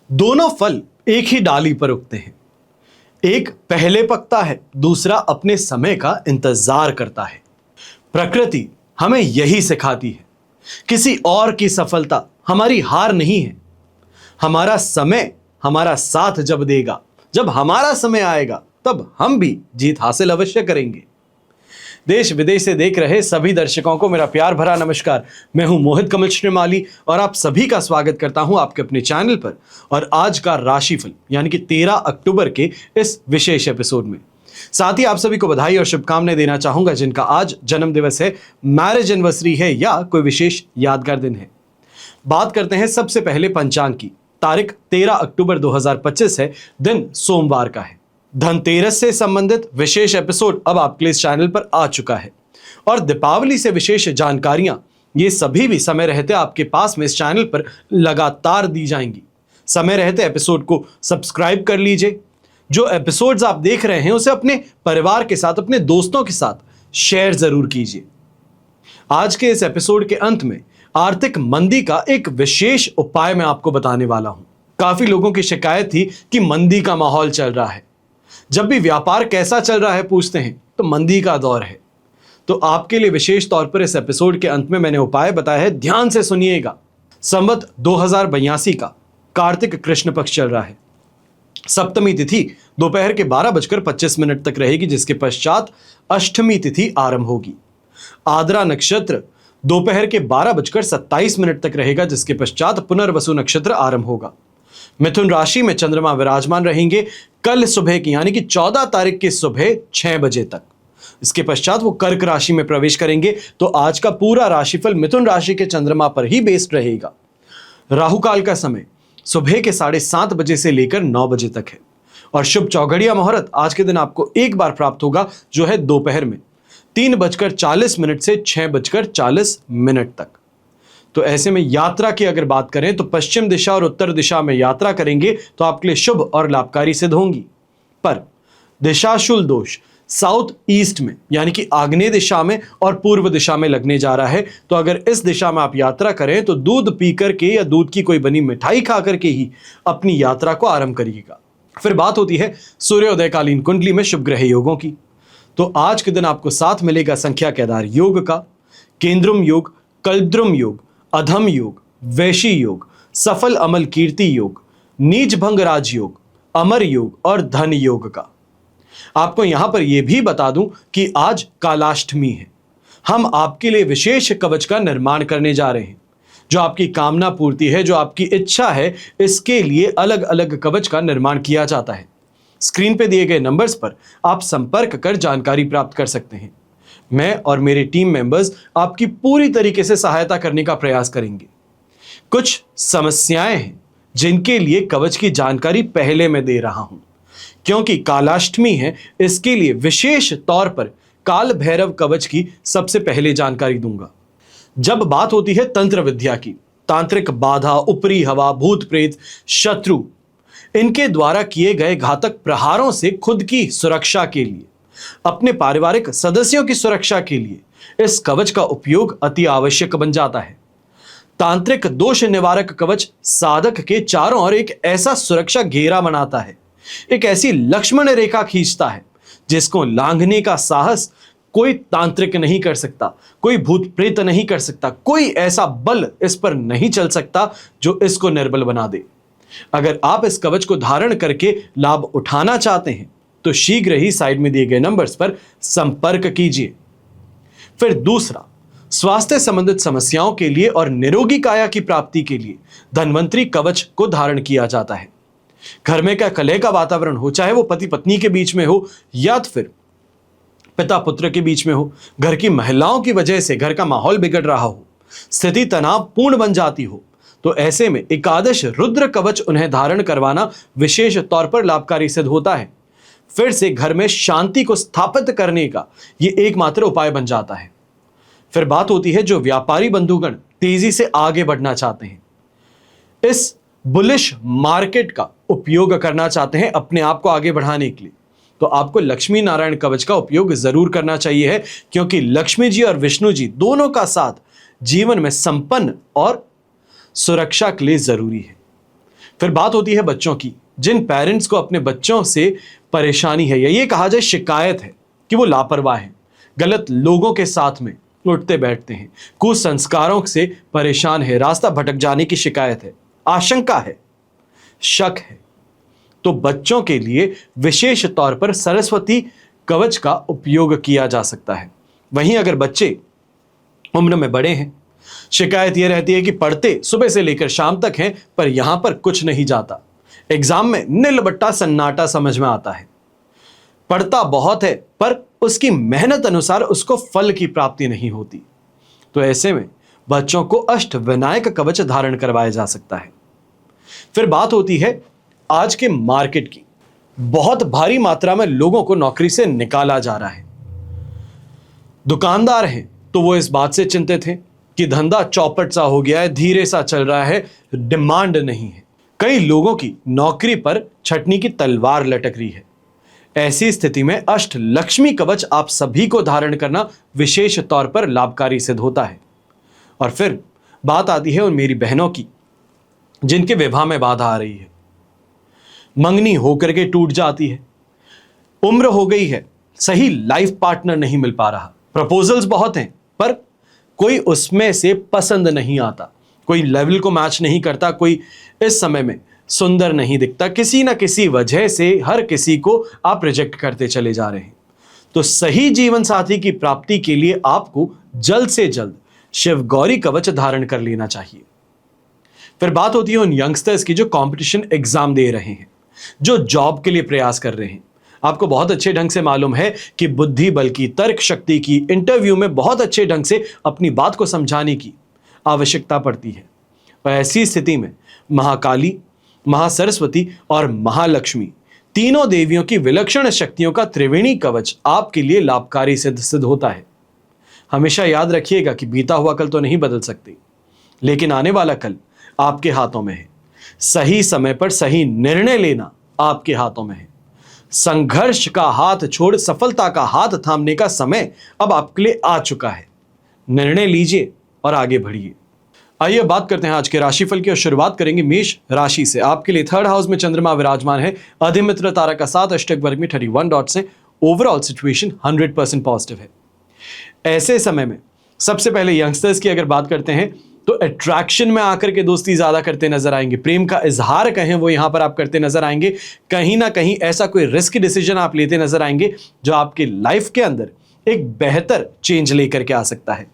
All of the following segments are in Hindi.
दोनों फल एक ही डाली पर उगते हैं। एक पहले पकता है, दूसरा अपने समय का इंतजार करता है। प्रकृति हमें यही सिखाती है। किसी और की सफलता हमारी हार नहीं है। हमारा समय हमारा साथ जब देगा, जब हमारा समय आएगा, तब हम भी जीत हासिल अवश्य करेंगे। देश विदेश से देख रहे सभी दर्शकों को मेरा प्यार भरा नमस्कार। मैं हूं मोहित कमल श्रीमाली और आप सभी का स्वागत करता हूं आपके अपने चैनल पर। और आज का राशिफल यानी कि 13 अक्टूबर के इस विशेष एपिसोड में साथ ही आप सभी को बधाई और शुभकामनाएं देना चाहूंगा जिनका आज जन्म दिवस है, मैरिज एनिवर्सरी है या कोई विशेष यादगार दिन है। बात करते हैं सबसे पहले पंचांग की। तारीख 13 अक्टूबर 2025 है, दिन सोमवार का है। धनतेरस से संबंधित विशेष एपिसोड अब आपके लिए इस चैनल पर आ चुका है और दीपावली से विशेष जानकारियां ये सभी भी समय रहते आपके पास में इस चैनल पर लगातार दी जाएंगी। समय रहते एपिसोड को सब्सक्राइब कर लीजिए। जो एपिसोड्स आप देख रहे हैं उसे अपने परिवार के साथ, अपने दोस्तों के साथ शेयर जरूर कीजिए। आज के इस एपिसोड के अंत में आर्थिक मंदी का एक विशेष उपाय मैं आपको बताने वाला हूं। काफी लोगों की शिकायत थी कि मंदी का माहौल चल रहा है। जब भी व्यापार कैसा चल रहा है पूछते हैं तो मंदी का दौर है। तो आपके लिए विशेष तौर पर इस एपिसोड के अंत में मैंने उपाय बताया है, ध्यान से सुनिएगा। संवत 2082 का कार्तिक कृष्ण पक्ष चल रहा है। सप्तमी तिथि दोपहर के 12:25 तक रहेगी, जिसके पश्चात अष्टमी तिथि आरंभ होगी। आद्रा नक्षत्र दोपहर के 12:27 तक रहेगा, जिसके पश्चात पुनर्वसु नक्षत्र आरंभ होगा। मिथुन राशि में चंद्रमा विराजमान रहेंगे कल सुबह की यानी कि 14 तारीख की सुबह 6 बजे तक। इसके पश्चात वो कर्क राशि में प्रवेश करेंगे। तो आज का पूरा राशिफल मिथुन राशि के चंद्रमा पर ही बेस्ड रहेगा। राहु काल का समय सुबह के 7:30 बजे से लेकर 9 बजे तक है और शुभ चौघड़िया मुहूर्त आज के दिन आपको एक बार प्राप्त होगा, जो है दोपहर में 3:40 से 6:40 तक। तो ऐसे में यात्रा की अगर बात करें तो पश्चिम दिशा और उत्तर दिशा में यात्रा करेंगे तो आपके लिए शुभ और लाभकारी सिद्ध होंगी। पर दिशाशूल दोष साउथ ईस्ट में यानी कि आग्नेय दिशा में और पूर्व दिशा में लगने जा रहा है। तो अगर इस दिशा में आप यात्रा करें तो दूध पी करके या दूध की कोई बनी मिठाई खा करके ही अपनी यात्रा को आरंभ करिएगा। फिर बात होती है सूर्योदयकालीन कुंडली में शुभ ग्रह योगों की। तो आज के दिन आपको साथ मिलेगा संख्या के आधार योग का, केंद्रुम योग, कल्द्रुम योग, अधम योग, वैशी योग, सफल अमल कीर्ति योग, नीच भंग राज योग, अमर योग और धन योग का। आपको यहां पर यह भी बता दूं कि आज कालाष्टमी है। हम आपके लिए विशेष कवच का निर्माण करने जा रहे हैं। जो आपकी कामना पूर्ति है, जो आपकी इच्छा है, इसके लिए अलग अलग कवच का निर्माण किया जाता है। स्क्रीन पे दिए गए नंबर्स पर आप संपर्क कर जानकारी प्राप्त कर सकते हैं। मैं और मेरे टीम मेंबर्स आपकी पूरी तरीके से सहायता करने का प्रयास करेंगे। कुछ समस्याएं हैं जिनके लिए कवच की जानकारी पहले मैं दे रहा हूं, क्योंकि कालाष्टमी है। इसके लिए विशेष तौर पर काल भैरव कवच की सबसे पहले जानकारी दूंगा। जब बात होती है तंत्र विद्या की, तांत्रिक बाधा, ऊपरी हवा, भूत प्रेत, शत्रु, इनके द्वारा किए गए घातक प्रहारों से खुद की सुरक्षा के लिए, अपने पारिवारिक सदस्यों की सुरक्षा के लिए इस कवच का उपयोग अति आवश्यक बन जाता है। तांत्रिक दोष निवारक कवच साधक के चारों ओर एक ऐसा सुरक्षा घेरा बनाता है, एक ऐसी लक्ष्मण रेखा खींचता है जिसको लांघने का साहस कोई तांत्रिक नहीं कर सकता, कोई भूत प्रेत नहीं कर सकता, कोई ऐसा बल इस पर नहीं चल सकता जो इसको निर्बल बना दे। अगर आप इस कवच को धारण करके लाभ उठाना चाहते हैं तो शीघ्र ही साइड में दिए गए नंबर्स पर संपर्क कीजिए। फिर दूसरा, स्वास्थ्य संबंधित समस्याओं के लिए और निरोगी काया की प्राप्ति के लिए धन्वंतरी कवच को धारण किया जाता है। घर में क्या कलह का वातावरण हो, चाहे वो पति पत्नी के बीच में हो या फिर पिता पुत्र के बीच में हो, घर की महिलाओं की वजह से घर का माहौल बिगड़ रहा हो, स्थिति तनावपूर्ण बन जाती हो, तो ऐसे में एकादश रुद्र कवच उन्हें धारण करवाना विशेष तौर पर लाभकारी सिद्ध होता है। फिर से घर में शांति को स्थापित करने का यह एकमात्र उपाय बन जाता है। फिर बात होती है जो व्यापारी बंधुगण तेजी से आगे बढ़ना चाहते हैं, इस बुलिश मार्केट का उपयोग करना चाहते हैं अपने आप को आगे बढ़ाने के लिए, तो आपको लक्ष्मी नारायण कवच का उपयोग जरूर करना चाहिए है, क्योंकि लक्ष्मी जी और विष्णु जी दोनों का साथ जीवन में संपन्न और सुरक्षा के लिए जरूरी है। फिर बात होती है बच्चों की। जिन पेरेंट्स को अपने बच्चों से परेशानी है या ये कहा जाए शिकायत है कि वो लापरवाह हैं, गलत लोगों के साथ में उठते बैठते हैं, कुसंस्कारों से परेशान है, रास्ता भटक जाने की शिकायत है, आशंका है, शक है, तो बच्चों के लिए विशेष तौर पर सरस्वती कवच का उपयोग किया जा सकता है। वहीं अगर बच्चे उम्र में बड़े हैं, शिकायत यह रहती है कि पढ़ते सुबह से लेकर शाम तक हैं पर यहां पर कुछ नहीं जाता, एग्जाम में नीलबट्टा सन्नाटा समझ में आता है, पढ़ता बहुत है पर उसकी मेहनत अनुसार उसको फल की प्राप्ति नहीं होती, तो ऐसे में बच्चों को अष्टविनायक कवच धारण करवाया जा सकता है। फिर बात होती है आज के मार्केट की। बहुत भारी मात्रा में लोगों को नौकरी से निकाला जा रहा है। दुकानदार हैं तो वो इस बात से चिंतित हैं कि धंधा चौपट सा हो गया है, धीरे सा चल रहा है, डिमांड नहीं है। कई लोगों की नौकरी पर छटनी की तलवार लटक रही है। ऐसी स्थिति में अष्ट लक्ष्मी कवच आप सभी को धारण करना विशेष तौर पर लाभकारी सिद्ध होता है। और फिर बात आती है उन मेरी बहनों की जिनके विवाह में बाधा आ रही है, मंगनी होकर के टूट जाती है, उम्र हो गई है, सही लाइफ पार्टनर नहीं मिल पा रहा, प्रपोजल्स बहुत हैं पर कोई उसमें से पसंद नहीं आता, कोई लेवल को मैच नहीं करता, कोई इस समय में सुंदर नहीं दिखता, किसी ना किसी वजह से हर किसी को आप रिजेक्ट करते चले जा रहे हैं। तो सही जीवन साथी की प्राप्ति के लिए आपको जल्द से जल्द शिव गौरी कवच धारण कर लेना चाहिए। फिर बात होती है उन यंगस्टर्स की जो कंपटीशन एग्जाम दे रहे हैं, जो जॉब के लिए प्रयास कर रहे हैं। आपको बहुत अच्छे ढंग से मालूम है कि बुद्धि बल की, तर्क शक्ति की, इंटरव्यू में बहुत अच्छे ढंग से अपनी बात को समझाने की आवश्यकता पड़ती है। और ऐसी स्थिति में महाकाली, महासरस्वती और महालक्ष्मी तीनों देवियों की विलक्षण शक्तियों का त्रिवेणी कवच आपके लिए लाभकारी सिद्ध होता है। हमेशा याद रखिएगा कि बीता हुआ कल तो नहीं बदल सकती, लेकिन आने वाला कल आपके हाथों में है। सही समय पर सही निर्णय लेना आपके हाथों में है। संघर्ष का हाथ छोड़ सफलता का हाथ थामने का समय अब आपके लिए आ चुका है। निर्णय लीजिए और आगे बढ़िए। आइए बात करते हैं आज के राशिफल की और शुरुआत करेंगे मेष राशि से। आपके लिए थर्ड हाउस में चंद्रमा विराजमान है, अधिमित्र तारा का साथ, अष्टक वर्ग में 31 डॉट्स हैं। ओवरऑल सिचुएशन 100% पॉजिटिव है। ऐसे समय में सबसे पहले यंगस्टर्स की अगर बात करते हैं तो अट्रैक्शन में आकर के दोस्ती ज्यादा करते नजर आएंगे, प्रेम का इजहार कहें वो यहां पर आप करते नजर आएंगे। कहीं ना कहीं ऐसा कोई रिस्क डिसीजन आप लेते नजर आएंगे जो आपकी लाइफ के अंदर एक बेहतर चेंज लेकर के आ सकता है।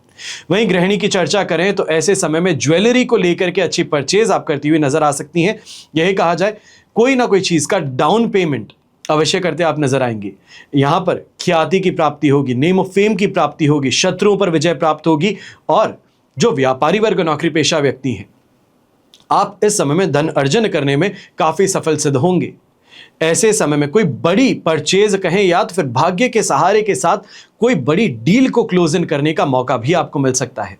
वहीं गृहिणी की चर्चा करें तो ऐसे समय में ज्वेलरी को लेकर के अच्छी परचेज आप करती हुई नजर आ सकती हैं। यही कहा जाए कोई ना कोई चीज का डाउन पेमेंट अवश्य करते आप नजर आएंगे। यहां पर ख्याति की प्राप्ति होगी, नेम ऑफ फेम की प्राप्ति होगी, शत्रुओं पर विजय प्राप्त होगी। और जो व्यापारी वर्ग, नौकरी पेशा व्यक्ति हैं, आप इस समय में धन अर्जन करने में काफी सफल सिद्ध होंगे। ऐसे समय में कोई बड़ी परचेज कहें या तो फिर भाग्य के सहारे के साथ कोई बड़ी डील को क्लोज इन करने का मौका भी आपको मिल सकता है।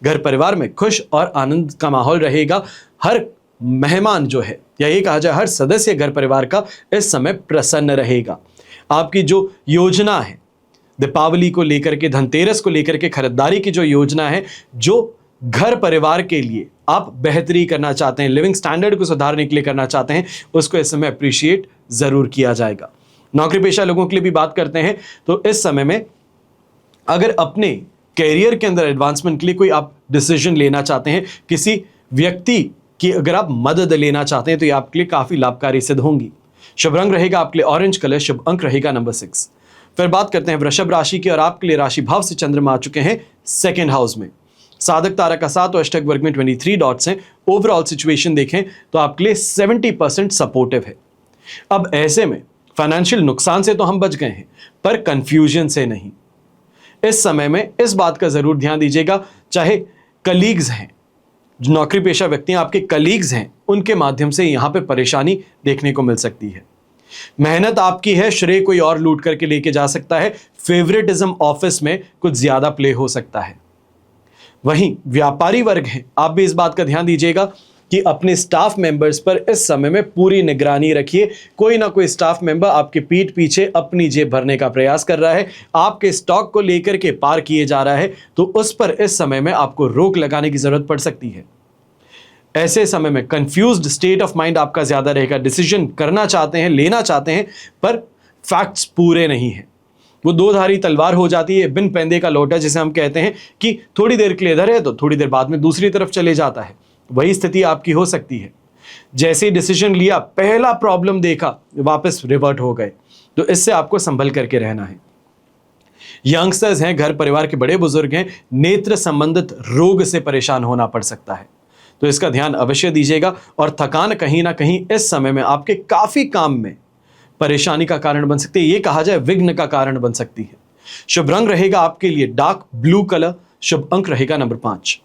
घर परिवार में खुश और आनंद का माहौल रहेगा। हर मेहमान जो है या ये कहा जाए हर सदस्य घर परिवार का इस समय प्रसन्न रहेगा। आपकी जो योजना है दीपावली को लेकर के, धनतेरस को लेकर के, खरीदारी की जो योजना है, जो घर परिवार के लिए आप बेहतरी करना चाहते हैं, लिविंग स्टैंडर्ड को सुधारने के लिए करना चाहते हैं, उसको इस समय अप्रिशिएट जरूर किया जाएगा। नौकरी पेशा लोगों के लिए भी बात करते हैं तो इस समय में अगर अपने कैरियर के अंदर एडवांसमेंट के लिए कोई आप डिसीजन लेना चाहते हैं, किसी व्यक्ति की अगर आप मदद लेना चाहते हैं तो ये आपके लिए काफी लाभकारी सिद्ध होंगी। शुभ रंग रहेगा आपके लिए ऑरेंज कलर, शुभ अंक रहेगा नंबर 6। फिर बात करते हैं वृषभ राशि की और आपके लिए राशि भाव से चंद्रमा आ चुके हैं सेकेंड हाउस में। साधक तारा का साथ और अष्टक वर्ग में 23 डॉट्स हैं। ओवरऑल सिचुएशन देखें तो आपके लिए 70% सपोर्टिव है। अब ऐसे में फाइनेंशियल नुकसान से तो हम बच गए हैं पर कंफ्यूजन से नहीं। इस समय में इस बात का जरूर ध्यान दीजिएगा, चाहे कलीग्स हैं, जो नौकरी पेशा व्यक्ति हैं, आपके कलीग्स हैं, उनके माध्यम से यहां पे परेशानी देखने को मिल सकती है। मेहनत आपकी है, श्रेय कोई और लूट करके लेके जा सकता है। फेवरेटिज्म ऑफिस में कुछ ज्यादा प्ले हो सकता है। वहीं व्यापारी वर्ग है, आप भी इस बात का ध्यान दीजिएगा कि अपने स्टाफ मेंबर्स पर इस समय में पूरी निगरानी रखिए। कोई ना कोई स्टाफ मेंबर आपके पीठ पीछे अपनी जेब भरने का प्रयास कर रहा है, आपके स्टॉक को लेकर के पार किए जा रहा है, तो उस पर इस समय में आपको रोक लगाने की जरूरत पड़ सकती है। ऐसे समय में कंफ्यूज्ड स्टेट ऑफ माइंड आपका ज्यादा रहेगा। डिसीजन करना चाहते हैं, लेना चाहते हैं, पर फैक्ट्स पूरे नहीं हैं। वो दो धारी तलवार हो जाती है, बिन पैंदे का लोटा, जिसे हम कहते हैं कि थोड़ी देर के लिए इधर है तो थोड़ी देर बाद में दूसरी तरफ चले जाता है। वही स्थिति आपकी हो सकती है। जैसे ही डिसीजन लिया, पहला प्रॉब्लम देखा, वापस रिवर्ट हो गए। तो इससे आपको संभल करके रहना है। यंगस्टर्स हैं, घर परिवार के बड़े बुजुर्ग हैं, नेत्र संबंधित रोग से परेशान होना पड़ सकता है, तो इसका ध्यान अवश्य दीजिएगा। और थकान कहीं ना कहीं इस समय में आपके काफी काम में परेशानी का कारण बन सकती है, ये कहा जाए विघ्न का कारण बन सकती है। शुभ रंग रहेगा आपके लिए डार्क ब्लू कलर। शुभ अंक रहेगा नंबर 5।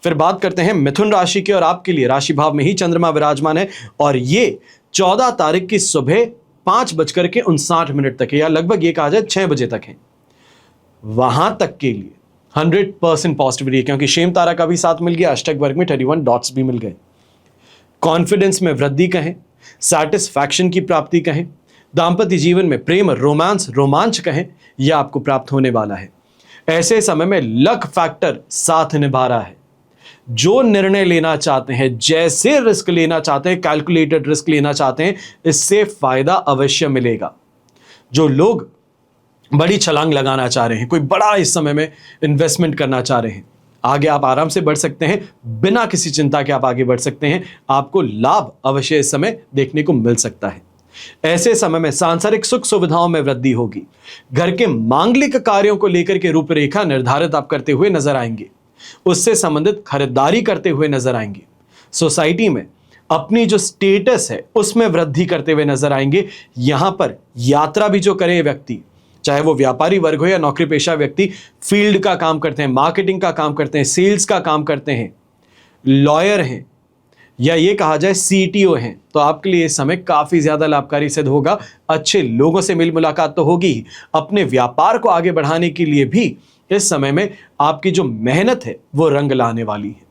फिर बात करते हैं मिथुन राशि की, और आपके लिए राशि भाव में ही चंद्रमा विराजमान है, और ये 14 तारीख की सुबह 5:59 तक है, या लगभग ये कहा जाए 6 बजे तक है। वहां तक के लिए 100% पॉजिटिविटी है, क्योंकि शेम तारा का भी साथ मिल गया, अष्टक वर्ग में 31 डॉट्स भी मिल गए। कॉन्फिडेंस में वृद्धि कहें, सैटिस्फैक्शन की प्राप्ति कहें, दाम्पत्य जीवन में प्रेम, रोमांस, रोमांच कहें, यह आपको प्राप्त होने वाला है। ऐसे समय में लक फैक्टर साथ निभा रहा है। जो निर्णय लेना चाहते हैं, जैसे रिस्क लेना चाहते हैं, कैलकुलेटेड रिस्क लेना चाहते हैं, इससे फायदा अवश्य मिलेगा। जो लोग बड़ी छलांग लगाना चाह रहे हैं, कोई बड़ा इस समय में इन्वेस्टमेंट करना चाह रहे हैं, आगे आप आराम से बढ़ सकते हैं, बिना किसी चिंता के आप आगे बढ़ सकते हैं। आपको लाभ अवश्य इस समय देखने को मिल सकता है। ऐसे समय में सांसारिक सुख सुविधाओं में वृद्धि होगी। घर के मांगलिक कार्यों को लेकर के रूपरेखा निर्धारित आप करते हुए नजर आएंगे, उससे संबंधित खरीदारी करते हुए नजर आएंगे। सोसाइटी में अपनी जो स्टेटस है उसमें वृद्धि करते हुए नजर आएंगे। यहां पर यात्रा भी जो करे व्यक्ति, चाहे वो व्यापारी वर्ग हो या नौकरी पेशा व्यक्ति, फील्ड का काम करते हैं, मार्केटिंग का काम करते हैं, सेल्स का काम करते हैं, लॉयर हैं, या ये कहा जाए सीटीओ हैं, तो आपके लिए इस समय काफी ज्यादा लाभकारी सिद्ध होगा। अच्छे लोगों से मिल मुलाकात तो होगी ही, अपने व्यापार को आगे बढ़ाने के लिए भी इस समय में आपकी जो मेहनत है वो रंग लाने वाली है।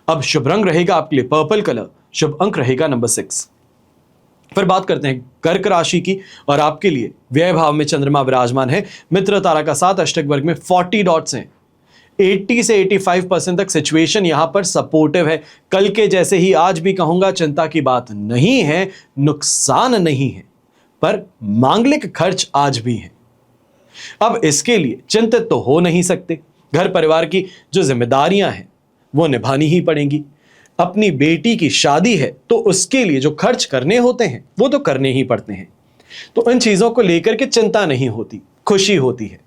अब शुभ रंग रहेगा आपके लिए पर्पल कलर। शुभ अंक रहेगा नंबर 6। फिर बात करते हैं कर्क राशि की, और आपके लिए व्यय भाव में चंद्रमा विराजमान है। मित्र तारा का साथ अष्टक वर्ग में 40 डॉट्स हैं। 80 से 85% तक सिचुएशन यहां पर सपोर्टिव है। कल के जैसे ही आज भी कहूंगा, चिंता की बात नहीं है, नुकसान नहीं है, पर मांगलिक खर्च आज भी है। अब इसके लिए चिंतित तो हो नहीं सकते। घर परिवार की जो जिम्मेदारियां हैं वो निभानी ही पड़ेंगी। अपनी बेटी की शादी है तो उसके लिए जो खर्च करने होते हैं वो तो करने ही पड़ते हैं। तो इन चीजों को लेकर के चिंता नहीं होती, खुशी होती है।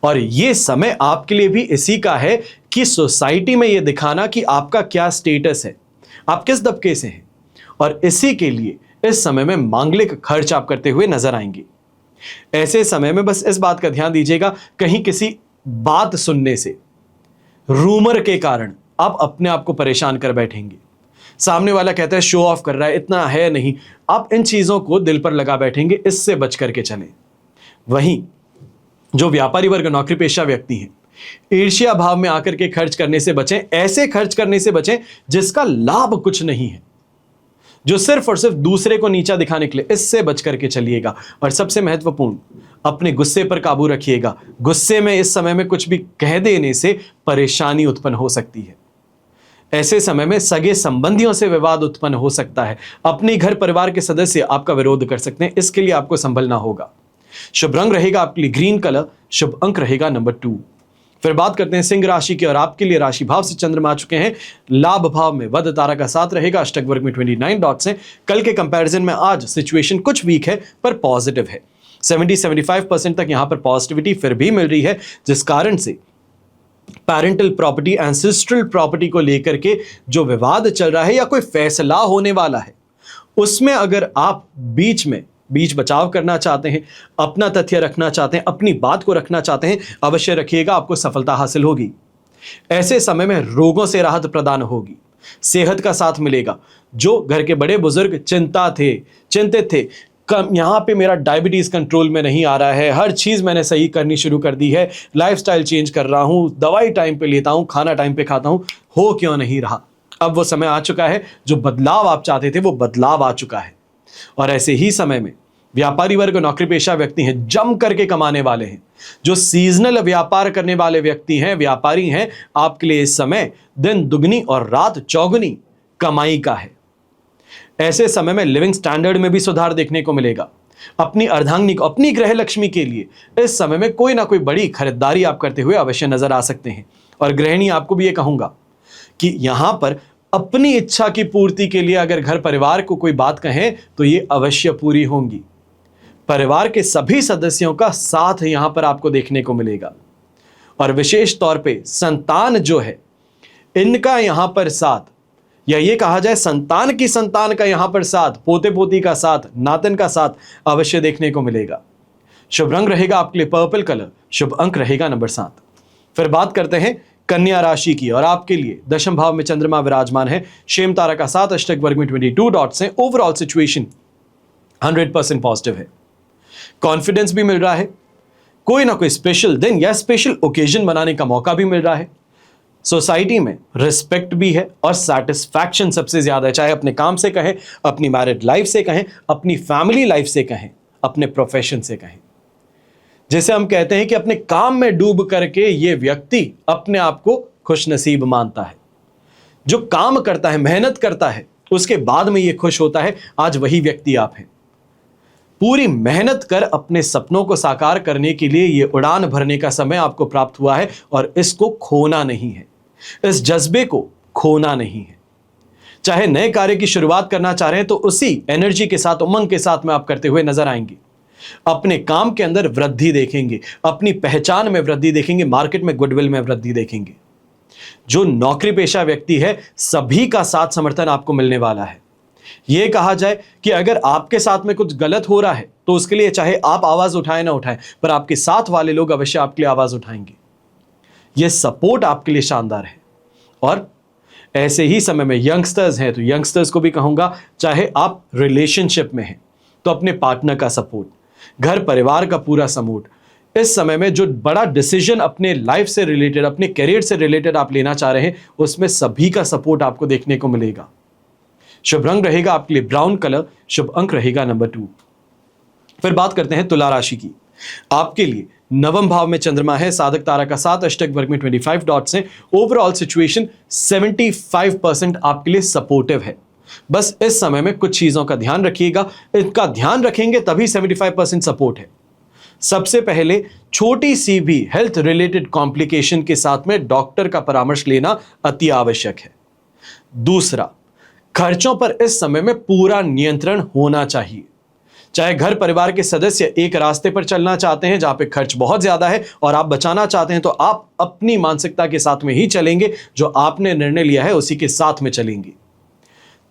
और ये समय आपके लिए भी इसी का है कि सोसाइटी में ये दिखाना कि आपका क्या स्टेटस है, आप किस दबके से हैं, और इसी के लिए इस समय में मांगलिक खर्च आप करते हुए नजर आएंगे। ऐसे समय में बस इस बात का ध्यान दीजिएगा, कहीं किसी बात सुनने से, रूमर के कारण आप अपने आप को परेशान कर बैठेंगे। सामने वाला कहता है शो ऑफ कर रहा है, इतना है नहीं, आप इन चीजों को दिल पर लगा बैठेंगे। इससे बच करके चलें। वहीं जो व्यापारी वर्ग, नौकरी पेशा व्यक्ति हैं, ईर्ष्या भाव में आकर के खर्च करने से बचें। ऐसे खर्च करने से बचें जिसका लाभ कुछ नहीं है, जो सिर्फ और सिर्फ दूसरे को नीचा दिखाने के लिए, इससे बच करके चलिएगा। और सबसे महत्वपूर्ण, अपने गुस्से पर काबू रखिएगा। गुस्से में इस समय में कुछ भी कह देने से परेशानी उत्पन्न हो सकती है। ऐसे समय में सगे संबंधियों से विवाद उत्पन्न हो सकता है। अपने घर परिवार के सदस्य आपका विरोध कर सकते हैं, इसके लिए आपको संभलना होगा। शुभ रंग रहेगा आपके लिए ग्रीन कलर। शुभ अंक रहेगा नंबर 2। फिर बात करते हैं सिंह राशि की, और आपके लिए राशि भाव से चंद्रमा आ चुके हैं। लाभ भाव में वध तारा का साथ रहेगा। अष्टक वर्ग में 29 डॉट्स हैं। कल के कंपैरिजन में आज सिचुएशन कुछ वीक है, पर पॉजिटिव है। 70-75% तक यहां पर पॉजिटिविटी फिर भी मिल रही है, जिस कारण से पैरेंटल प्रॉपर्टी, एंसेस्ट्रल प्रॉपर्टी को लेकर के जो विवाद चल रहा है या कोई फैसला होने वाला है, उसमें अगर आप बीच बचाव करना चाहते हैं, अपना तथ्य रखना चाहते हैं, अपनी बात को रखना चाहते हैं, अवश्य रखिएगा, आपको सफलता हासिल होगी। ऐसे समय में रोगों से राहत प्रदान होगी, सेहत का साथ मिलेगा। जो घर के बड़े बुजुर्ग चिंतित थे, यहाँ पे मेरा डायबिटीज कंट्रोल में नहीं आ रहा है, हर चीज मैंने सही करनी शुरू कर दी है, लाइफस्टाइल चेंज कर रहा हूँ, दवाई टाइम पे लेता हूँ, खाना टाइम पे खाता हूँ, हो क्यों नहीं रहा। अब वो समय आ चुका है, जो बदलाव आप चाहते थे वो बदलाव आ चुका है। और ऐसे ही समय में व्यापारी वर्ग, नौकरी पेशा व्यक्ति हैं, जम करके कमाने वाले हैं। जो सीजनल व्यापार करने वाले व्यक्ति हैं, व्यापारी हैं, आपके लिए इस समय दिन दुगनी और रात चौगुनी कमाई का है। ऐसे समय में लिविंग स्टैंडर्ड में भी सुधार देखने को मिलेगा। अपनी अर्धांगिनी को, अपनी ग्रह लक्ष्मी के लिए इस समय में कोई ना कोई बड़ी खरीदारी आप करते हुए अवश्य नजर आ सकते हैं। और गृहिणी, आपको भी ये कहूंगा कि यहां पर अपनी इच्छा की पूर्ति के लिए अगर घर परिवार को कोई बात कहें तो ये अवश्य पूरी होंगी। परिवार के सभी सदस्यों का साथ यहां पर आपको देखने को मिलेगा। और विशेष तौर पे संतान जो है, इनका यहां पर साथ, या ये कहा जाए संतान की संतान का यहां पर साथ, पोते पोती का साथ, नातन का साथ अवश्य देखने को मिलेगा। शुभ रंग रहेगा आपके लिए पर्पल कलर, शुभ अंक रहेगा नंबर 7। फिर बात करते हैं कन्या राशि की, और आपके लिए दशम भाव में चंद्रमा विराजमान है, शेम तारा का 7, अष्टक वर्ग में 22 डॉट्स हैं। ओवरऑल सिचुएशन 100% पॉजिटिव है। कॉन्फिडेंस भी मिल रहा है, कोई ना कोई स्पेशल दिन या स्पेशल ओकेजन बनाने का मौका भी मिल रहा है। सोसाइटी में रिस्पेक्ट भी है और सैटिस्फैक्शन सबसे ज्यादा है, चाहे अपने काम से कहें, अपनी मैरिड लाइफ से कहें, अपनी फैमिली लाइफ से कहें, अपने प्रोफेशन से कहें। जैसे हम कहते हैं कि अपने काम में डूब करके ये व्यक्ति अपने आप को खुशनसीब मानता है। जो काम करता है, मेहनत करता है, उसके बाद में ये खुश होता है, आज वही व्यक्ति आप हैं। पूरी मेहनत कर अपने सपनों को साकार करने के लिए ये उड़ान भरने का समय आपको प्राप्त हुआ है और इसको खोना नहीं है, इस जज्बे को खोना नहीं है। चाहे नए कार्य की शुरुआत करना चाह रहे हैं तो उसी एनर्जी के साथ, उमंग के साथ में आप करते हुए नजर आएंगे। अपने काम के अंदर वृद्धि देखेंगे, अपनी पहचान में वृद्धि देखेंगे, मार्केट में गुडविल में वृद्धि देखेंगे। जो नौकरी पेशा व्यक्ति है, सभी का साथ समर्थन आपको मिलने वाला है। यह कहा जाए कि अगर आपके साथ में कुछ गलत हो रहा है तो उसके लिए चाहे आप आवाज उठाएं ना उठाएं, पर आपके साथ वाले लोग अवश्य आपके लिए आवाज उठाएंगे। यह सपोर्ट आपके लिए शानदार है। और ऐसे ही समय में यंगस्टर्स हैं तो यंगस्टर्स को भी कहूंगा, चाहे आप रिलेशनशिप में हैं तो अपने पार्टनर का सपोर्ट, घर परिवार का पूरा सपोर्ट, इस समय में जो बड़ा डिसीजन अपने लाइफ से रिलेटेड, अपने करियर से रिलेटेड आप लेना चाह रहे हैं, उसमें सभी का सपोर्ट आपको देखने को मिलेगा। शुभ रंग रहेगा आपके लिए ब्राउन कलर, शुभ अंक रहेगा नंबर 2। फिर बात करते हैं तुला राशि की। आपके लिए नवम भाव में चंद्रमा है, साधक तारा का 7, अष्टक वर्ग में 25 डॉट्स हैं। ओवरऑल सिचुएशन 75% आपके लिए सपोर्टिव है। बस इस समय में कुछ चीजों का ध्यान रखिएगा, इनका ध्यान रखेंगे तभी 75% सपोर्ट है। सबसे पहले छोटी सी भी हेल्थ रिलेटेड कॉम्प्लिकेशन के साथ में डॉक्टर का परामर्श लेना अति आवश्यक है। दूसरा, खर्चों पर इस समय में पूरा नियंत्रण होना चाहिए। चाहे घर परिवार के सदस्य एक रास्ते पर चलना चाहते हैं जहां पे खर्च बहुत ज्यादा है और आप बचाना चाहते हैं, तो आप अपनी मानसिकता के साथ में ही चलेंगे, जो आपने निर्णय लिया है उसी के साथ में चलेंगे।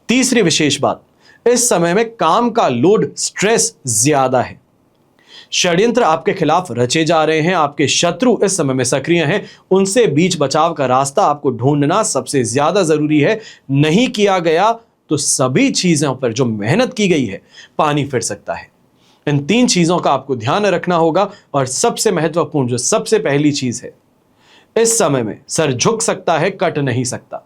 तीसरी विशेष बात, इस समय में काम का लोड, स्ट्रेस ज्यादा है। षड्यंत्र आपके खिलाफ रचे जा रहे हैं, आपके शत्रु इस समय में सक्रिय हैं, उनसे बीच बचाव का रास्ता आपको ढूंढना सबसे ज्यादा जरूरी है। नहीं किया गया तो सभी चीजों पर जो मेहनत की गई है पानी फिर सकता है। इन 3 चीजों का आपको ध्यान रखना होगा। और सबसे महत्वपूर्ण, जो सबसे पहली चीज है, इस समय में सर झुक सकता है, कट नहीं सकता।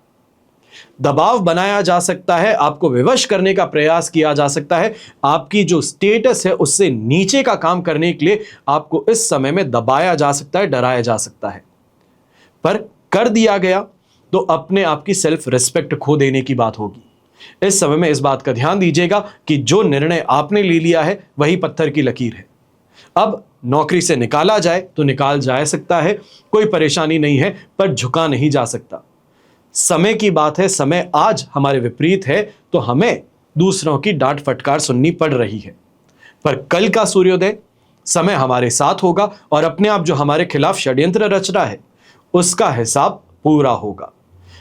दबाव बनाया जा सकता है, आपको विवश करने का प्रयास किया जा सकता है, आपकी जो स्टेटस है उससे नीचे का काम करने के लिए आपको इस समय में दबाया जा सकता है, डराया जा सकता है। पर कर दिया गया तो अपने आप की सेल्फ रिस्पेक्ट खो देने की बात होगी। इस समय में इस बात का ध्यान दीजिएगा कि जो निर्णय आपने ले लिया है वही पत्थर की लकीर है। अब नौकरी से निकाला जाए तो निकाल जा सकता है, कोई परेशानी नहीं है, पर झुका नहीं जा सकता। समय की बात है, समय आज हमारे विपरीत है तो हमें दूसरों की डांट फटकार सुननी पड़ रही है, पर कल का सूर्योदय समय हमारे साथ होगा और अपने आप जो हमारे खिलाफ षड्यंत्र रच रहा है उसका हिसाब पूरा होगा।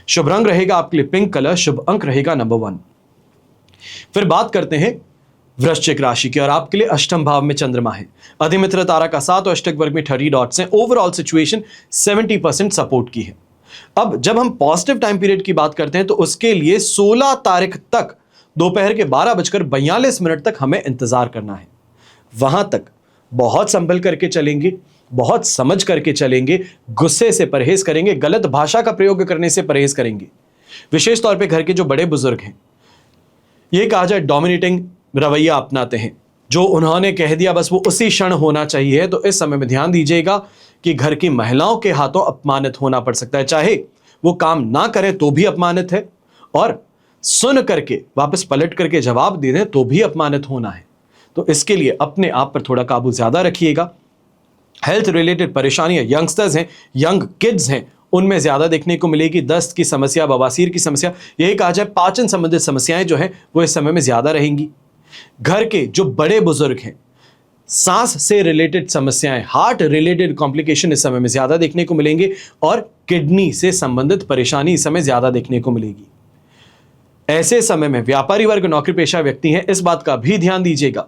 शुभ रंग रहेगा आपके लिए पिंक कलर, शुभ अंक रहेगा नंबर 1। फिर बात करते हैं वृश्चिक राशि की, और आपके लिए अष्टम भाव में चंद्रमा है, अधिमित्र तारा का 7 और अष्टक वर्ग में 30 डॉट्स हैं। ओवरऑल सिचुएशन 70% सपोर्ट की है। अब जब हम पॉजिटिव टाइम पीरियड की बात करते हैं तो उसके लिए 16 तारीख तक दोपहर के 12:42 तक हमें इंतजार करना है। वहां तक बहुत संभल करके चलेंगे, बहुत समझ करके चलेंगे, गुस्से से परहेज करेंगे, गलत भाषा का प्रयोग करने से परहेज करेंगे। विशेष तौर पे घर के जो बड़े बुजुर्ग हैं, ये कहा जाए डोमिनेटिंग रवैया अपनाते हैं, जो उन्होंने कह दिया बस वो उसी क्षण होना चाहिए। तो इस समय में ध्यान दीजिएगा कि घर की महिलाओं के हाथों अपमानित होना पड़ सकता है, चाहे वो काम ना करें तो भी अपमानित है, और सुन करके वापस पलट करके जवाब दे दें तो भी अपमानित होना है। तो इसके लिए अपने आप पर थोड़ा काबू ज्यादा रखिएगा। हेल्थ रिलेटेड परेशानियां यंगस्टर्स हैं, यंग किड्स हैं, उनमें ज्यादा देखने को मिलेगी। दस्त की समस्या, बवासीर की समस्या, यही कहा जाए पाचन संबंधित समस्याएं जो हैं वो इस समय में ज्यादा रहेंगी। घर के जो बड़े बुजुर्ग हैं, सांस से रिलेटेड समस्याएं, हार्ट रिलेटेड कॉम्प्लिकेशन इस समय में ज्यादा देखने को मिलेंगे और किडनी से संबंधित परेशानी इस समय ज्यादा देखने को मिलेगी। ऐसे समय में व्यापारी वर्ग, नौकरी पेशा व्यक्ति हैं, इस बात का भी ध्यान दीजिएगा,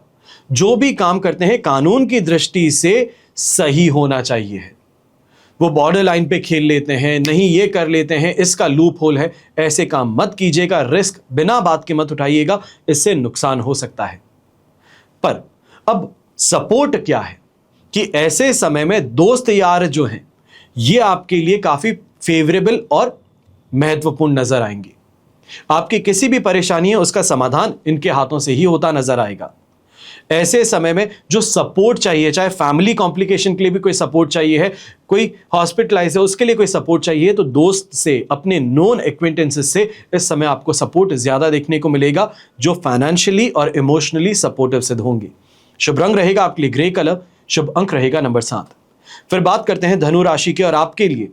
जो भी काम करते हैं कानून की दृष्टि से सही होना चाहिए। वो बॉर्डर लाइन पे खेल लेते हैं, नहीं ये कर लेते हैं, इसका लूप होल है, ऐसे काम मत कीजिएगा। रिस्क बिना बात के मत उठाइएगा, इससे नुकसान हो सकता है। पर अब सपोर्ट क्या है कि ऐसे समय में दोस्त यार जो हैं ये आपके लिए काफी फेवरेबल और महत्वपूर्ण नजर आएंगे। आपकी किसी भी परेशानी है उसका समाधान इनके हाथों से ही होता नजर आएगा। ऐसे समय में जो सपोर्ट चाहिए, चाहे फैमिली कॉम्प्लिकेशन के लिए भी कोई सपोर्ट चाहिए है, कोई हॉस्पिटलाइज है उसके लिए कोई सपोर्ट चाहिए, तो दोस्त से, अपने नोन एक्वेंटेंसेस से इस समय आपको सपोर्ट ज्यादा देखने को मिलेगा, जो फाइनेंशियली और इमोशनली सपोर्टिव सिद्ध होंगे। शुभ रंग रहेगा आपके लिए ग्रे कलर, शुभ अंक रहेगा नंबर 7। फिर बात करते हैं धनु राशि की, और आपके लिए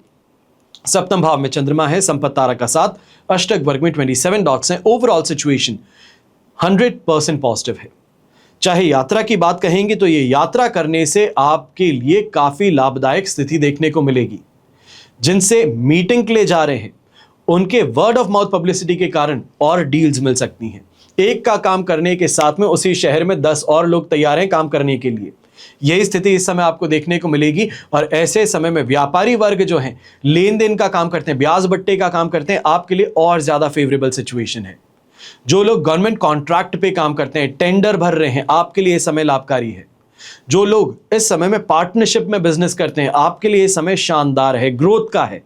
सप्तम भाव में चंद्रमा है, संपत्ति तारा का 7, अष्टक वर्ग में 27 डॉट्स हैं। ओवरऑल सिचुएशन 100% पॉजिटिव है। चाहे यात्रा की बात कहेंगे तो ये यात्रा करने से आपके लिए काफी लाभदायक स्थिति देखने को मिलेगी। जिनसे मीटिंग के लिए जा रहे हैं उनके वर्ड ऑफ माउथ पब्लिसिटी के कारण और डील्स मिल सकती हैं। एक का काम करने के साथ में उसी शहर में 10 और लोग तैयार हैं काम करने के लिए। यही स्थिति इस समय आपको देखने को मिलेगी। और ऐसे समय में व्यापारी वर्ग जो हैं, लेन देन का काम करते हैं, ब्याज बट्टे का काम करते हैं, आपके लिए और ज्यादा फेवरेबल सिचुएशन है। जो लोग गवर्नमेंट कॉन्ट्रैक्ट पे काम करते हैं, टेंडर भर रहे हैं, आपके लिए समय लाभकारी है। जो लोग इस समय में पार्टनरशिप में बिजनेस करते हैं, आपके लिए समय शानदार है, ग्रोथ का है।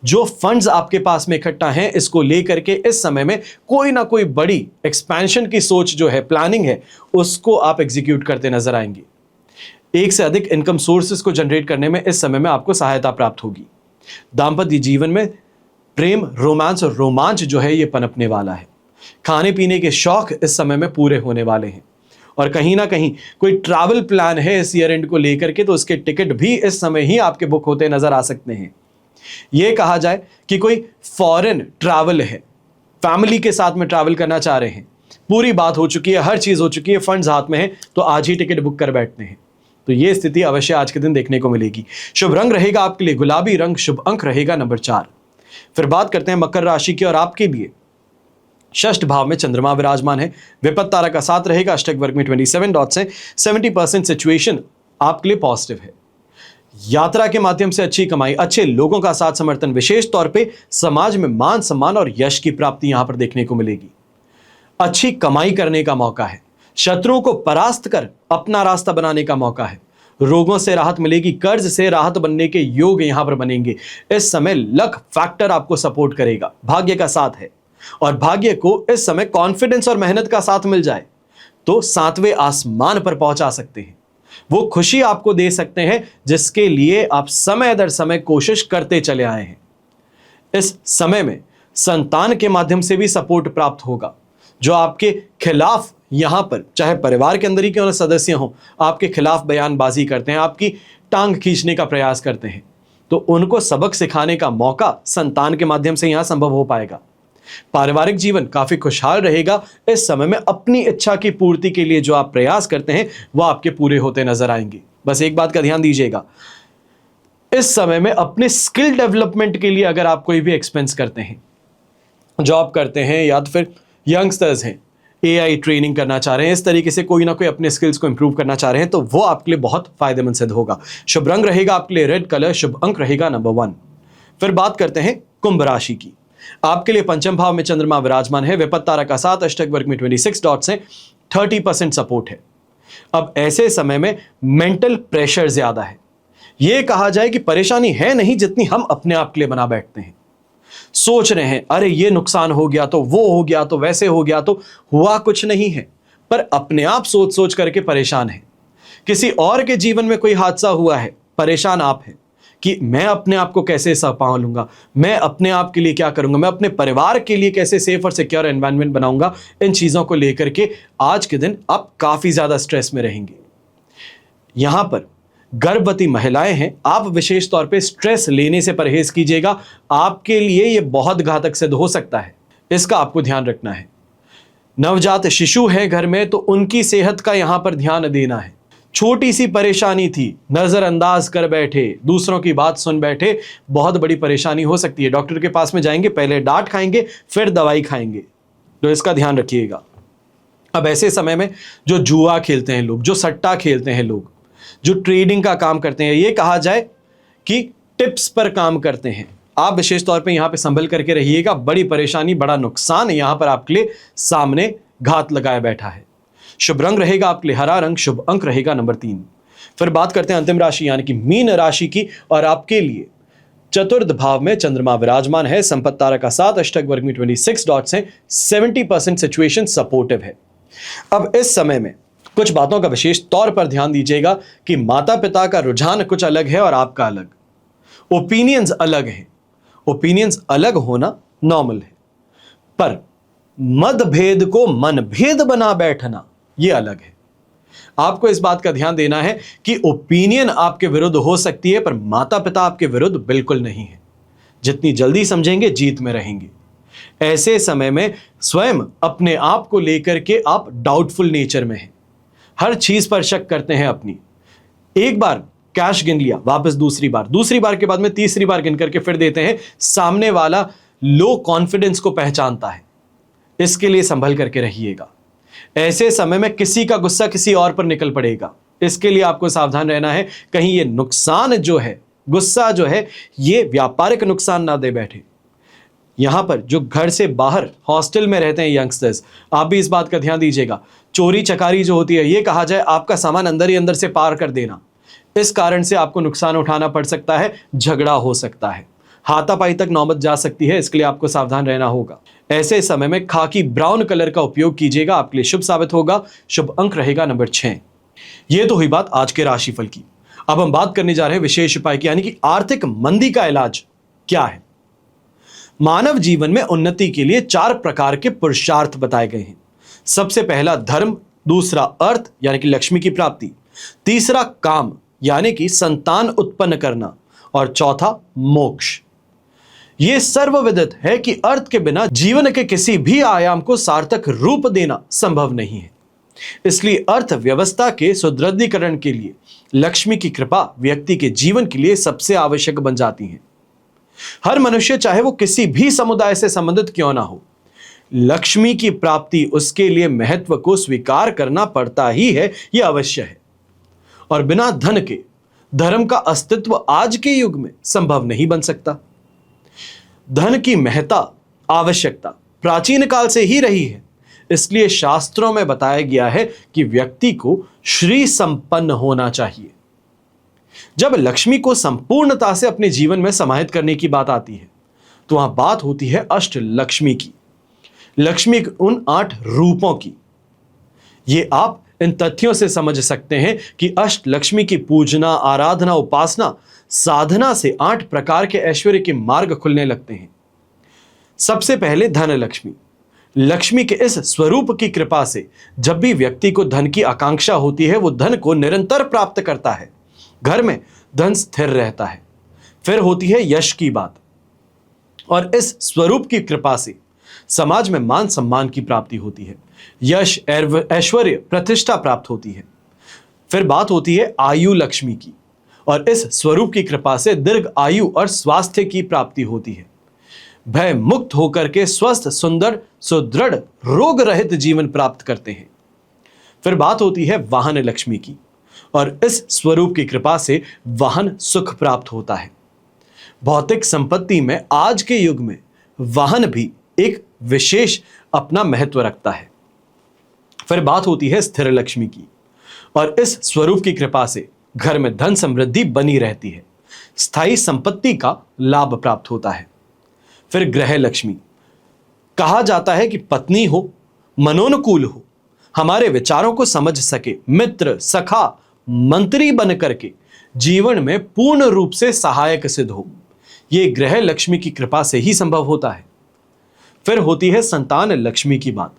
जो फंड्स आपके पास में इकट्ठा हैं, इसको लेकर के इस समय में कोई ना कोई बड़ी एक्सपेंशन की सोच जो है, प्लानिंग है, उसको आप एग्जीक्यूट करते नजर आएंगे। एक से अधिक इनकम सोर्सेस को जनरेट करने में इस समय में आपको सहायता प्राप्त होगी। दाम्पत्य जीवन में प्रेम, रोमांस और रोमांच जो है ये पनपने वाला है। खाने पीने के शौक इस समय में पूरे होने वाले हैं। और कहीं ना कहीं कोई ट्रैवल प्लान है इस ईयर एंड को लेकर के, तो उसके टिकट भी इस समय ही आपके बुक होते नजर आ सकते हैं। यह कहा जाए कि कोई फॉरेन ट्रैवल है, फैमिली के साथ में ट्रैवल करना चाह रहे हैं, पूरी बात हो चुकी है, हर चीज हो चुकी है, फंड्स हाथ में है, तो आज ही टिकट बुक कर बैठते हैं। तो यह स्थिति अवश्य आज के दिन देखने को मिलेगी। शुभ रंग रहेगा आपके लिए गुलाबी रंग, शुभ अंक रहेगा नंबर 4। फिर बात करते हैं मकर राशि की, और आपके लिए षष्ठ भाव में चंद्रमा विराजमान है, विपत्ति तारा का 7 रहेगा, अष्टक वर्ग में 27 डॉट्स हैं। 70% सिचुएशन आपके लिए पॉजिटिव है। यात्रा के माध्यम से अच्छी कमाई, अच्छे लोगों का साथ समर्थन, विशेष तौर पे समाज में मान सम्मान और यश की प्राप्ति यहां पर देखने को मिलेगी। अच्छी कमाई करने का मौका है, शत्रुओं को परास्त कर अपना रास्ता बनाने का मौका है। रोगों से राहत मिलेगी, कर्ज से राहत बनने के योग यहां पर बनेंगे। इस समय लक फैक्टर आपको सपोर्ट करेगा, भाग्य का साथ है। और भाग्य को इस समय कॉन्फिडेंस और मेहनत का साथ मिल जाए तो 7वें आसमान पर पहुंचा सकते हैं। वो खुशी आपको दे सकते हैं जिसके लिए आप समय दर समय कोशिश करते चले आए हैं। इस समय में संतान के माध्यम से भी सपोर्ट प्राप्त होगा। जो आपके खिलाफ यहां पर, चाहे परिवार के अंदर ही क्यों ना सदस्य हों, आपके खिलाफ बयानबाजी करते हैं, आपकी टांग खींचने का प्रयास करते हैं, तो उनको सबक सिखाने का मौका संतान के माध्यम से यहां संभव हो पाएगा। पारिवारिक जीवन काफी खुशहाल रहेगा। इस समय में अपनी इच्छा की पूर्ति के लिए जो आप प्रयास करते हैं वह आपके पूरे होते नजर आएंगे। बस एक बात का ध्यान दीजिएगा, इस समय में अपने स्किल डेवलपमेंट के लिए अगर आप कोई भी एक्सपेंस करते हैं, जॉब करते हैं या तो फिर यंगस्टर्स हैं, AI ट्रेनिंग करना चाह रहे हैं, इस तरीके से कोई ना कोई अपने स्किल्स को इंप्रूव करना चाह रहे हैं, तो वो आपके लिए बहुत फायदेमंद सिद्ध होगा। शुभ रंग रहेगा आपके लिए रेड कलर, शुभ अंक रहेगा नंबर 1। फिर बात करते हैं कुंभ राशि की। आपके लिए पंचम भाव में चंद्रमा विराजमान है, विपत्ति तारा का 7, अष्टक वर्ग में 26 डॉट्स हैं। 30% सपोर्ट है। अब ऐसे समय में मेंटल प्रेशर ज्यादा है। यह कहा जाए कि परेशानी है नहीं जितनी हम अपने आप के लिए बना बैठते हैं। सोच रहे हैं अरे ये नुकसान हो गया तो वो हो गया तो वैसे हो गया, तो हुआ कुछ नहीं है, पर अपने आप सोच सोच करके परेशान है। किसी और के जीवन में कोई हादसा हुआ है, परेशान आप हैं। कि मैं अपने आप को कैसे संभालूंगा, मैं अपने आप के लिए क्या करूंगा, मैं अपने परिवार के लिए कैसे सेफ और सिक्योर एनवायरनमेंट बनाऊंगा, इन चीज़ों को लेकर के आज के दिन आप काफ़ी ज़्यादा स्ट्रेस में रहेंगे। यहाँ पर गर्भवती महिलाएं हैं, आप विशेष तौर पे स्ट्रेस लेने से परहेज कीजिएगा, आपके लिए ये बहुत घातक सिद्ध हो सकता है, इसका आपको ध्यान रखना है। नवजात शिशु है घर में, तो उनकी सेहत का यहां पर ध्यान देना है। छोटी सी परेशानी थी, नजरअंदाज कर बैठे, दूसरों की बात सुन बैठे, बहुत बड़ी परेशानी हो सकती है। डॉक्टर के पास में जाएंगे, पहले डांट खाएंगे, फिर दवाई खाएंगे, तो इसका ध्यान रखिएगा। अब ऐसे समय में जो जुआ खेलते हैं लोग, जो सट्टा खेलते हैं लोग, जो ट्रेडिंग का काम करते हैं, ये कहा जाए कि टिप्स पर काम करते हैं, आप विशेष तौर पे यहां पे संभल करके रहिएगा। बड़ी परेशानी, बड़ा नुकसान यहां पर आपके लिए सामने घात लगाया बैठा है। शुभ रंग रहेगा आपके लिए हरा रंग, शुभ अंक रहेगा नंबर 3। फिर बात करते हैं अंतिम राशि यानी कि मीन राशि की, और आपके लिए चतुर्थ भाव में चंद्रमा विराजमान है, संपत्ति तारा का 7, अष्टक वर्ग में 26 डॉट्स हैं, 70% सिचुएशन सपोर्टिव है। अब इस समय में कुछ बातों का विशेष तौर पर ध्यान दीजिएगा कि माता पिता का रुझान कुछ अलग है और आपका अलग, ओपिनियंस अलग है। ओपिनियंस अलग होना नॉर्मल है, पर मतभेद को मनभेद बना बैठना यह अलग है। आपको इस बात का ध्यान देना है कि ओपिनियन आपके विरुद्ध हो सकती है, पर माता पिता आपके विरुद्ध बिल्कुल नहीं है। जितनी जल्दी समझेंगे जीत में रहेंगे। ऐसे समय में स्वयं अपने आप को लेकर के आप डाउटफुल नेचर में हैं, हर चीज पर शक करते हैं अपनी। एक बार कैश गिन लिया, वापस दूसरी बार के बाद में तीसरी बार गिन करके फिर देते हैं। सामने वाला लो कॉन्फिडेंस को पहचानता है, इसके लिए संभल करके रहिएगा। ऐसे समय में किसी का गुस्सा किसी और पर निकल पड़ेगा, इसके लिए आपको सावधान रहना है। कहीं ये नुकसान जो है, गुस्सा जो है, ये व्यापारिक नुकसान ना दे बैठे। यहां पर जो घर से बाहर हॉस्टल में रहते हैं यंगस्टर्स, आप भी इस बात का ध्यान दीजिएगा। चोरी चकारी जो होती है, ये कहा जाए आपका सामान अंदर ही अंदर से पार कर देना, इस कारण से आपको नुकसान उठाना पड़ सकता है, झगड़ा हो सकता है, हाथापाई तक नौबत जा सकती है, इसके लिए आपको सावधान रहना होगा। ऐसे समय में खाकी ब्राउन कलर का उपयोग कीजिएगा, आपके लिए शुभ साबित होगा। शुभ अंक रहेगा नंबर 6। ये तो हुई बात आज के राशिफल की। अब हम बात करने जा रहे हैं विशेष उपाय की, यानी कि आर्थिक मंदी का इलाज क्या है। मानव जीवन में उन्नति के लिए 4 प्रकार के पुरुषार्थ बताए गए हैं। सबसे पहला धर्म, दूसरा अर्थ यानी कि लक्ष्मी की प्राप्ति, तीसरा काम यानी कि संतान उत्पन्न करना, और चौथा मोक्ष। यह सर्वविदित है कि अर्थ के बिना जीवन के किसी भी आयाम को सार्थक रूप देना संभव नहीं है। इसलिए अर्थव्यवस्था के सुदृढ़ीकरण के लिए लक्ष्मी की कृपा व्यक्ति के जीवन के लिए सबसे आवश्यक बन जाती है। हर मनुष्य, चाहे वो किसी भी समुदाय से संबंधित क्यों ना हो, लक्ष्मी की प्राप्ति उसके लिए महत्व को स्वीकार करना पड़ता ही है, यह अवश्य है। और बिना धन के धर्म का अस्तित्व आज के युग में संभव नहीं बन सकता। धन की महत्ता, आवश्यकता प्राचीन काल से ही रही है, इसलिए शास्त्रों में बताया गया है कि व्यक्ति को श्री संपन्न होना चाहिए। जब लक्ष्मी को संपूर्णता से अपने जीवन में समाहित करने की बात आती है, तो वहां बात होती है अष्ट लक्ष्मी की, लक्ष्मी के उन 8 रूपों की। ये आप इन तथ्यों से समझ सकते हैं कि अष्ट लक्ष्मी की पूजना, आराधना, उपासना, साधना से 8 प्रकार के ऐश्वर्य के मार्ग खुलने लगते हैं। सबसे पहले धन लक्ष्मी। लक्ष्मी के इस स्वरूप की कृपा से जब भी व्यक्ति को धन की आकांक्षा होती है, वो धन को निरंतर प्राप्त करता है, घर में धन स्थिर रहता है। फिर होती है यश की बात, और इस स्वरूप की कृपा से समाज में मान सम्मान की प्राप्ति होती है, यश, ऐश्वर्य, प्रतिष्ठा प्राप्त होती है। फिर बात होती है आयु लक्ष्मी की, और इस स्वरूप की कृपा से दीर्घ आयु और स्वास्थ्य की प्राप्ति होती है। भय मुक्त होकर के स्वस्थ, सुंदर, सुदृढ़, रोग रहित जीवन प्राप्त करते हैं। फिर बात होती है वाहन लक्ष्मी की, और इस स्वरूप की कृपा से वाहन सुख प्राप्त होता है। भौतिक संपत्ति में आज के युग में वाहन भी एक विशेष अपना महत्व रखता है। फिर बात होती है स्थिर लक्ष्मी की, और इस स्वरूप की कृपा से घर में धन समृद्धि बनी रहती है, स्थायी संपत्ति का लाभ प्राप्त होता है। फिर ग्रह लक्ष्मी। कहा जाता है कि पत्नी हो, मनोनुकूल हो, हमारे विचारों को समझ सके, मित्र, सखा, मंत्री बन करके जीवन में पूर्ण रूप से सहायक सिद्ध हो। यह ग्रह लक्ष्मी की कृपा से ही संभव होता है। फिर होती है संतान लक्ष्मी की बात।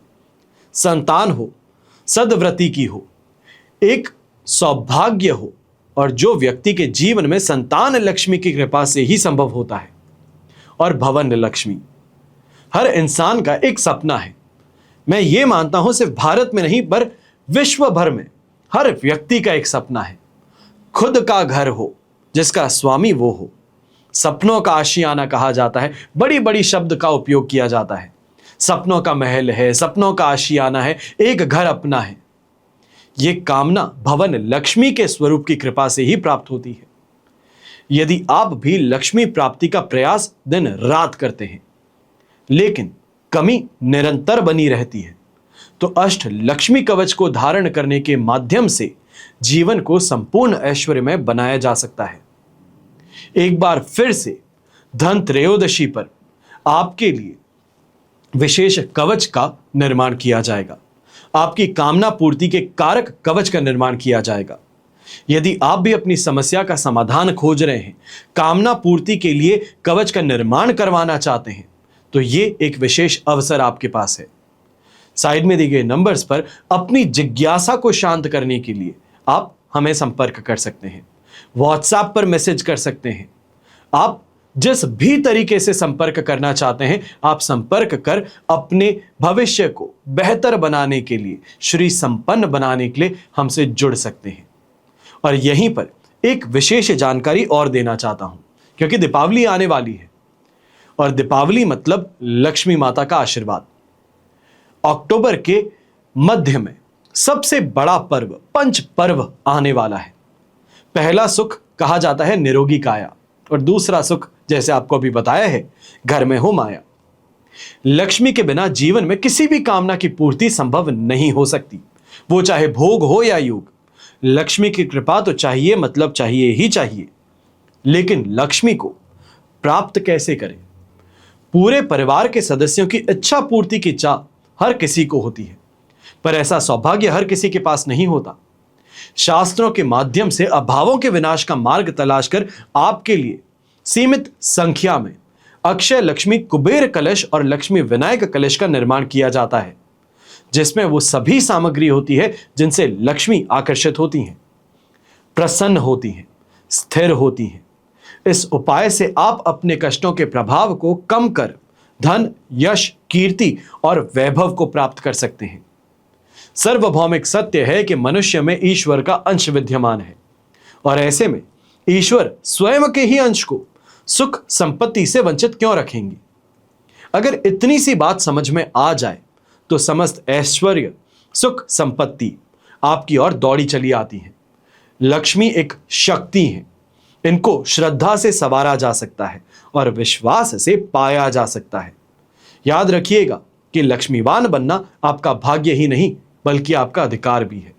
संतान हो, सद्व्रति की हो, एक सौभाग्य हो, और जो व्यक्ति के जीवन में संतान लक्ष्मी की कृपा से ही संभव होता है। और भवन लक्ष्मी हर इंसान का एक सपना है। मैं ये मानता हूं सिर्फ भारत में नहीं पर विश्व भर में हर व्यक्ति का एक सपना है। खुद का घर हो जिसका स्वामी वो हो। सपनों का आशियाना कहा जाता है, बड़ी बड़ी शब्द का उपयोग किया जाता है। सपनों का महल है, सपनों का आशियाना है, एक घर अपना है। यह कामना भवन लक्ष्मी के स्वरूप की कृपा से ही प्राप्त होती है। यदि आप भी लक्ष्मी प्राप्ति का प्रयास दिन रात करते हैं लेकिन कमी निरंतर बनी रहती है, तो अष्ट लक्ष्मी कवच को धारण करने के माध्यम से जीवन को संपूर्ण ऐश्वर्य में बनाया जा सकता है। एक बार फिर से धन त्रयोदशी पर आपके लिए विशेष कवच का निर्माण किया जाएगा। आपकी कामना पूर्ति के कारक कवच का निर्माण किया जाएगा। यदि आप भी अपनी समस्या का समाधान खोज रहे हैं, कामना पूर्ति के लिए कवच का निर्माण करवाना चाहते हैं, तो ये एक विशेष अवसर आपके पास है। साइड में दिए गए नंबर्स पर अपनी जिज्ञासा को शांत करने के लिए आप हमें संपर्क कर सकते हैं। व्हाट्सएप पर मैसेज कर सकते हैं। आप जिस भी तरीके से संपर्क करना चाहते हैं, आप संपर्क कर अपने भविष्य को बेहतर बनाने के लिए, श्री संपन्न बनाने के लिए हमसे जुड़ सकते हैं। और यहीं पर एक विशेष जानकारी और देना चाहता हूं, क्योंकि दीपावली आने वाली है और दीपावली मतलब लक्ष्मी माता का आशीर्वाद। अक्टूबर के मध्य में सबसे बड़ा पर्व पंच पर्व आने वाला है। पहला सुख कहा जाता है निरोगी काया, और दूसरा सुख जैसे आपको अभी बताया है, घर में हो माया। लक्ष्मी के बिना जीवन में किसी भी कामना की पूर्ति संभव नहीं हो सकती, वो चाहे भोग हो या योग। लक्ष्मी की कृपा तो चाहिए, मतलब चाहिए ही चाहिए। लेकिन लक्ष्मी को प्राप्त कैसे करें? पूरे परिवार के सदस्यों की इच्छा पूर्ति की चाह हर किसी को होती है, पर ऐसा सौभाग्य हर किसी के पास नहीं होता। शास्त्रों के माध्यम से अभावों के विनाश का मार्ग तलाश कर आपके लिए सीमित संख्या में अक्षय लक्ष्मी कुबेर कलश और लक्ष्मी विनायक कलश का निर्माण किया जाता है, जिसमें वो सभी सामग्री होती है जिनसे लक्ष्मी आकर्षित होती हैं, प्रसन्न होती हैं, स्थिर होती हैं। इस उपाय से आप अपने कष्टों के प्रभाव को कम कर धन, यश, कीर्ति और वैभव को प्राप्त कर सकते हैं। सार्वभौमिक सत्य है कि मनुष्य में ईश्वर का अंश विद्यमान है, और ऐसे में ईश्वर स्वयं के ही अंश को सुख संपत्ति से वंचित क्यों रखेंगे? अगर इतनी सी बात समझ में आ जाए तो समस्त ऐश्वर्य, सुख, संपत्ति आपकी ओर दौड़ी चली आती है। लक्ष्मी एक शक्ति है, इनको श्रद्धा से संवारा जा सकता है और विश्वास से पाया जा सकता है। याद रखिएगा कि लक्ष्मीवान बनना आपका भाग्य ही नहीं बल्कि आपका अधिकार भी है।